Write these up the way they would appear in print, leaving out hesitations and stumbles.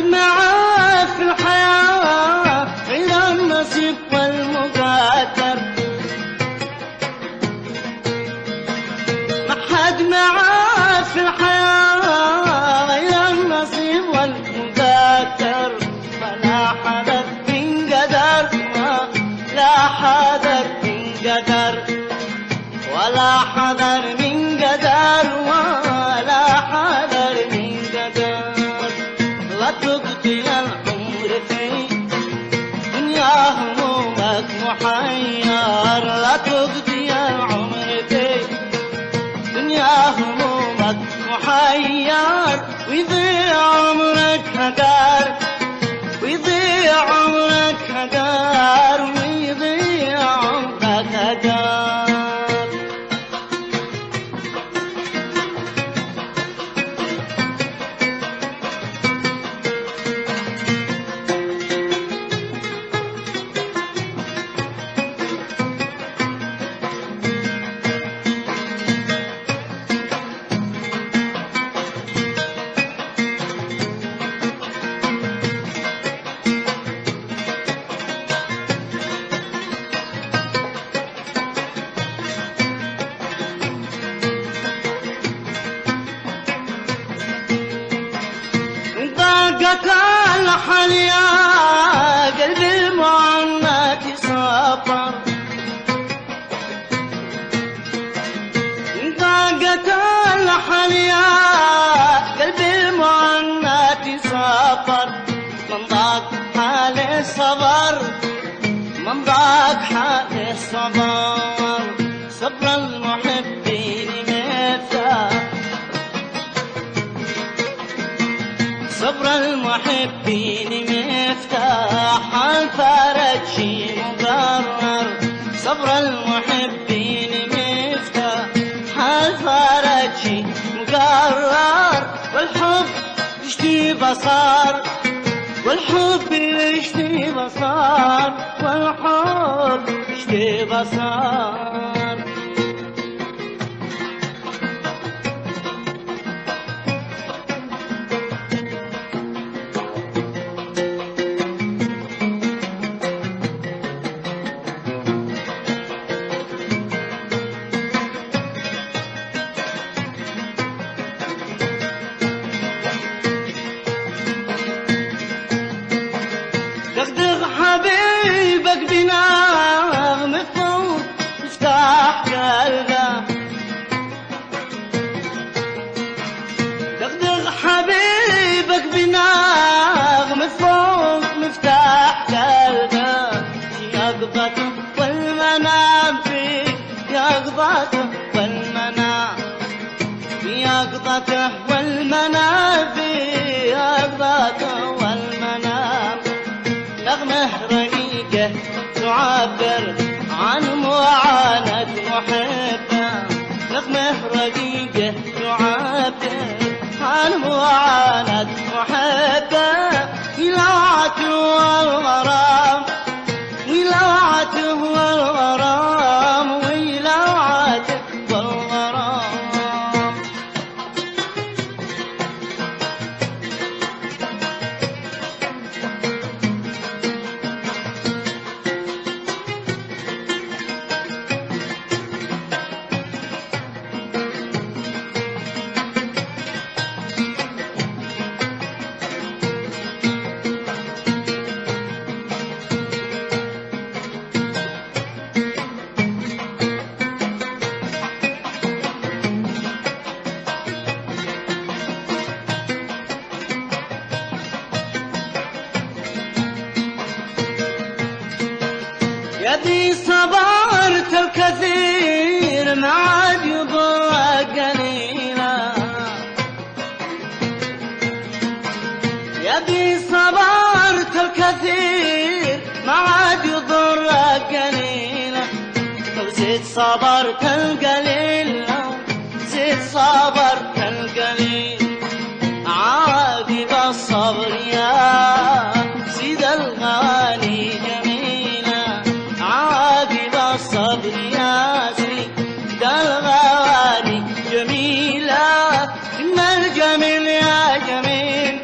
معاه في الحياة إلى النصيب والمقدر، ما حد معاه في الحياة إلى النصيب والمقدر، فلا حدا بينقدر، لا حدا بينقدر، ولا حدا من قدر، ولا حدا من قدر. لا تقضي العمر في دنيا همومك محير، لا تقضي العمر في دنيا همومك محير، ويضيع عمرك هدار، ويضيع عمرك هدار، ويضيع عمرك هدار. ضاقت الحال يا قلبي المعنات صبر، ضاقت الحال يا قلبي المعنات صبر، من ضاق حال الصبر، من ضاق حال الصبر، صبر المحبين مفتاح، صبر المحبين مفتاح الفرج شي مقرر، صبر المحبين مفتاح الفرج شي مقرر، والحب يشتي بصار، والحب يشتي بصار، والحب يشتي بصار. دغدغ حبيبك بنغم فوق مفتاح قلبه، دغدغ حبيبك بنغم فوق مفتاح قلبه، يقظته والمنام فيه، يقظته والمنام، يقظته والمنام فيه، يقظته والمنام. نغمة رقيقة تعبر عن معاناة محبة، نغمة رقيقة تعبر عن معاناة محبة، ولوعته والغرام، ولوعته والغرام، ولوعته والغرام. الكثير ما عاد يضرك قليلا، لو زيد صبرت القليل، لو زيد صبرت القليل، عاقب الصبر يا سيد الغواني جميلة، عاقب الصبر يا سيد الغواني جميلة. تم الجميل يا جميل،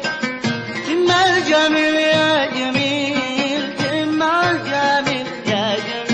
تم الجميل يا جميل، تم الجميل يا جميل.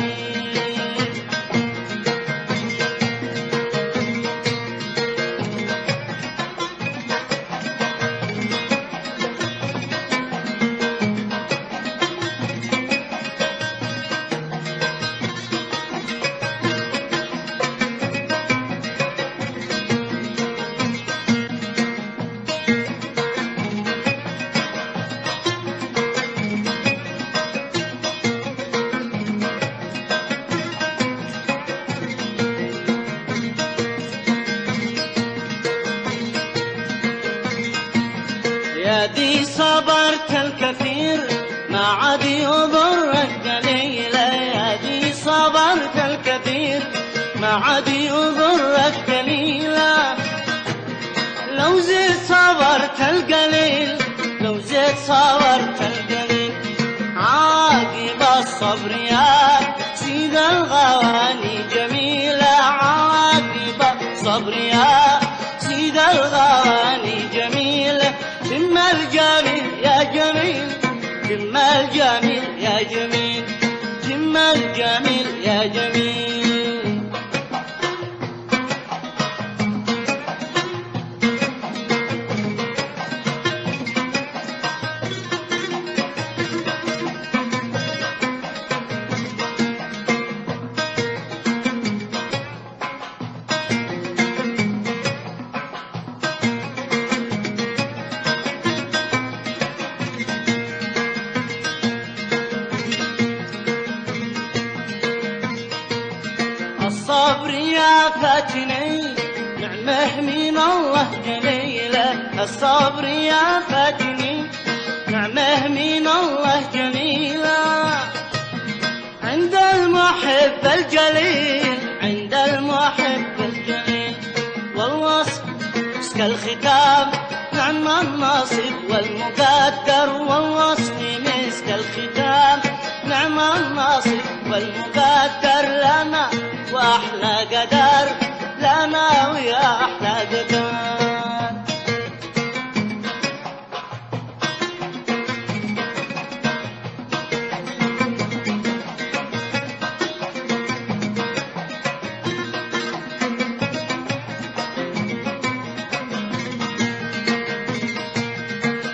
يا دي صبرت الكثير ما عاد يضرك قليل، يا دي صبرت الكثير ما عاد يضرك قليل، لو زيد صبرت القليل، لو زيد صبرت القليل، عاقب الصبر يا سيد الغواني جميلة، عاقب الصبر يا سيد الغواني جميلة. تم الجميل يا جميل، تم الجميل يا جميل، تم الجميل يا جميل. الصبر يا فاتني نعمه من الله جليلة، الصبر يا فاتني نعمه من الله جميلة، عند المحب الجليل، عند المحب الجليل، والوصف مسك الختام نعم الناصب والمقدر، والوصف مسك الختام نعم الناصب والمقدر، لنا وأحلى قدر، لنا ويا أحلى قدر.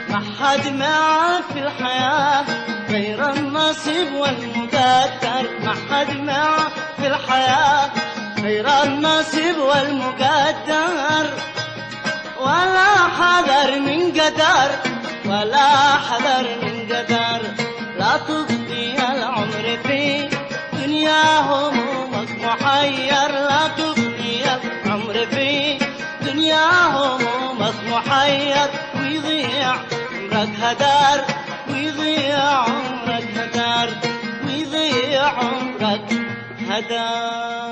ما حد معاه في الحياة غير النصيب والمقدر، ما حد معاه في الحياة غير النصيب والمقدر، ولا حذر من قدر، ولا حذر من قدر، لا تفضي العمر في دنيا همومك محير، لا تفضي العمر في دنيا همومك محير، ويضيع عمرك هدر، ويضيع عمرك هدر، ويضيع عمرك هدر.